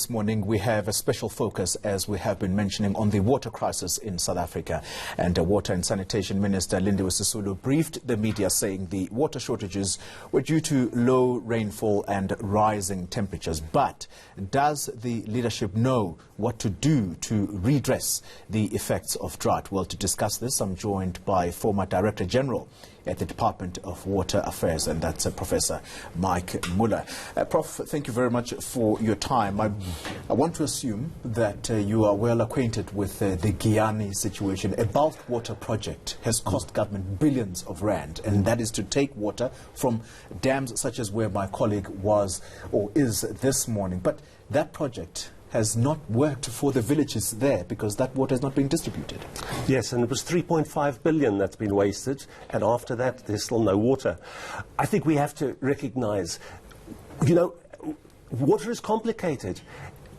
This morning we have a special focus, as we have been mentioning, on the water crisis in South Africa. And Water and Sanitation Minister Lindiwe Sisulu briefed the media saying the water shortages were due to low rainfall and rising temperatures. But does the leadership know what to do to redress the effects of drought? Well, to discuss this, I'm joined by former Director General at the Department of Water Affairs, and that's Professor Mike Muller. Prof, thank you very much for your time. I want to assume that you are well acquainted with the Giyani situation. A bulk water project has cost government billions of rand, and that is to take water from dams such as where my colleague was or is this morning. But that project has not worked for the villages there because that water is not being distributed. Yes, and it was 3.5 billion that's been wasted, and after that there's still no water. I think we have to recognize, water is complicated.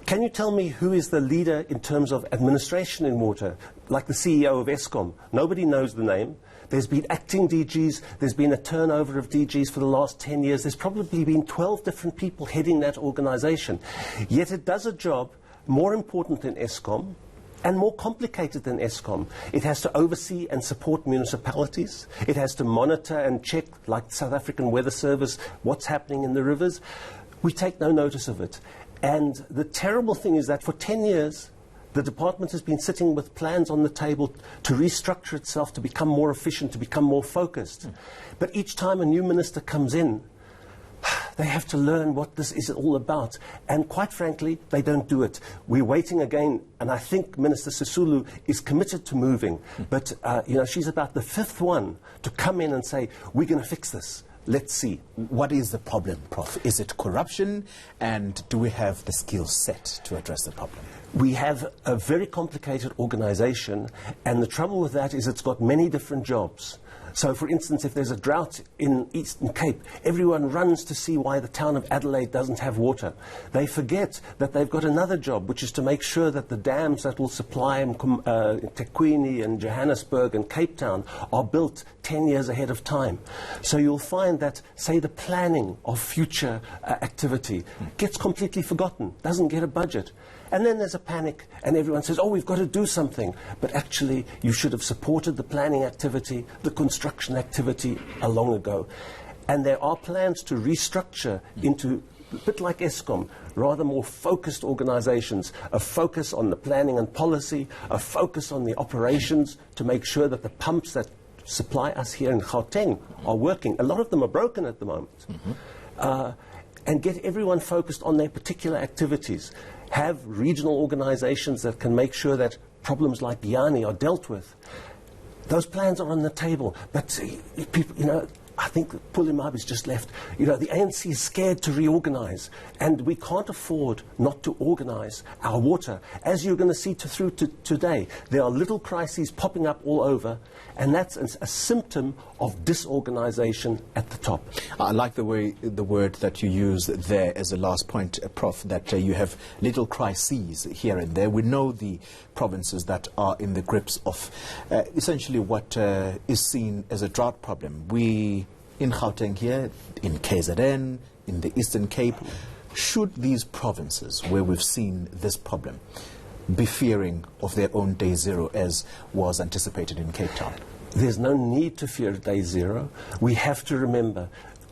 Can you tell me who is the leader in terms of administration in water, like the CEO of Eskom? Nobody knows the name. There's been acting DGs, there's been a turnover of DGs for the last 10 years. There's probably been 12 different people heading that organization. Yet it does a job more important than Eskom and more complicated than Eskom. It has to oversee and support municipalities. It has to monitor and check, like the South African Weather Service, what's happening in the rivers. We take no notice of it. And the terrible thing is that for 10 years, the department has been sitting with plans on the table to restructure itself, to become more efficient, to become more focused. But each time a new minister comes in, they have to learn what this is all about. And quite frankly, they don't do it. We're waiting again, and I think Minister Sisulu is committed to moving. But, she's about the fifth one to come in and say, we're going to fix this. Let's see. What is the problem, Prof? Is it corruption, and do we have the skill set to address the problem? We have a very complicated organization, and the trouble with that is it's got many different jobs. So, for instance, if there's a drought in Eastern Cape, everyone runs to see why the town of Adelaide doesn't have water. They forget that they've got another job, which is to make sure that the dams that will supply Tekwini and Johannesburg and Cape Town are built 10 years ahead of time. So you'll find that, say, the planning of future activity gets completely forgotten, doesn't get a budget. And then there's a panic, and everyone says, oh, we've got to do something. But actually, you should have supported the planning activity, the construction activity long ago. And there are plans to restructure into, a bit like Eskom, rather more focused organizations, a focus on the planning and policy, a focus on the operations to make sure that the pumps that supply us here in Gauteng are working. A lot of them are broken at the moment. And get everyone focused on their particular activities. Have regional organizations that can make sure that problems like Giyani are dealt with. Those plans are on the table, but people, I think Pulimabi's just left. The ANC is scared to reorganize, and we can't afford not to organize our water. As you're going to see through today, there are little crises popping up all over, and that's a symptom of disorganization at the top. I like the word that you use there as a last point, Prof, that you have little crises here and there. We know the provinces that are in the grips of essentially what is seen as a drought problem. We in Gauteng here, in KZN, in the Eastern Cape, should these provinces where we've seen this problem be fearing of their own day zero as was anticipated in Cape Town? There's no need to fear day zero. We have to remember,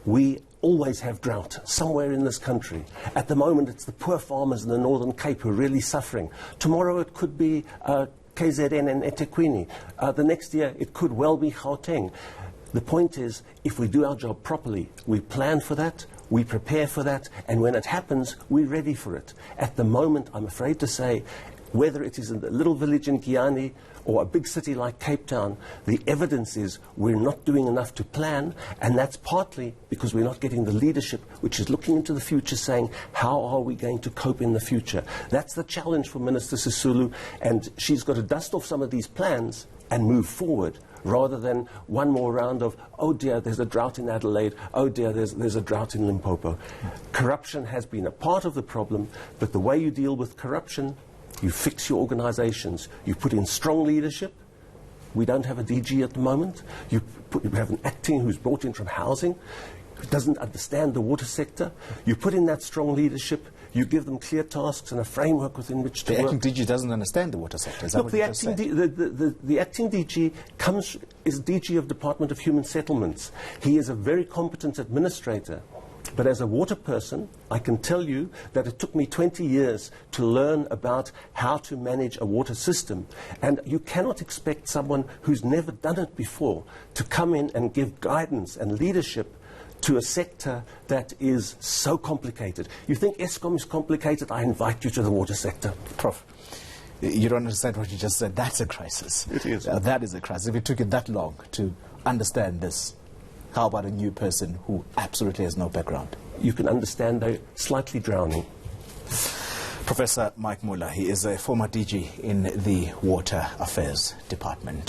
we always have drought somewhere in this country. At the moment, it's the poor farmers in the Northern Cape who are really suffering. Tomorrow it could be KZN and eThekwini. The next year it could well be Gauteng. The point is, if we do our job properly, we plan for that, we prepare for that, and when it happens, we're ready for it. At the moment, I'm afraid to say, whether it is in the little village in Giyani or a big city like Cape Town, the evidence is we're not doing enough to plan, and that's partly because we're not getting the leadership which is looking into the future saying, how are we going to cope in the future? That's the challenge for Minister Sisulu, and she's got to dust off some of these plans and move forward, rather than one more round of, oh dear, there's a drought in Adelaide, oh dear, there's a drought in Limpopo. Corruption has been a part of the problem, but the way you deal with corruption, you fix your organizations, you put in strong leadership. We don't have a DG at the moment. You have an acting who's brought in from housing, who doesn't understand the water sector. You put in that strong leadership, You give them clear tasks and a framework within which to The work. acting DG doesn't understand the water sector. Is that Look, what the you just acting, said? the acting DG is DG of Department of Human Settlements. He is a very competent administrator. But as a water person, I can tell you that it took me 20 years to learn about how to manage a water system. And you cannot expect someone who's never done it before to come in and give guidance and leadership to a sector that is so complicated. You think ESCOM is complicated? I invite you to the water sector. Prof, you don't understand what you just said. That's a crisis. It is. That is a crisis. If it took you that long to understand this, how about a new person who absolutely has no background? You can understand they're slightly drowning. Professor Mike Muller, he is a former DG in the Water Affairs Department.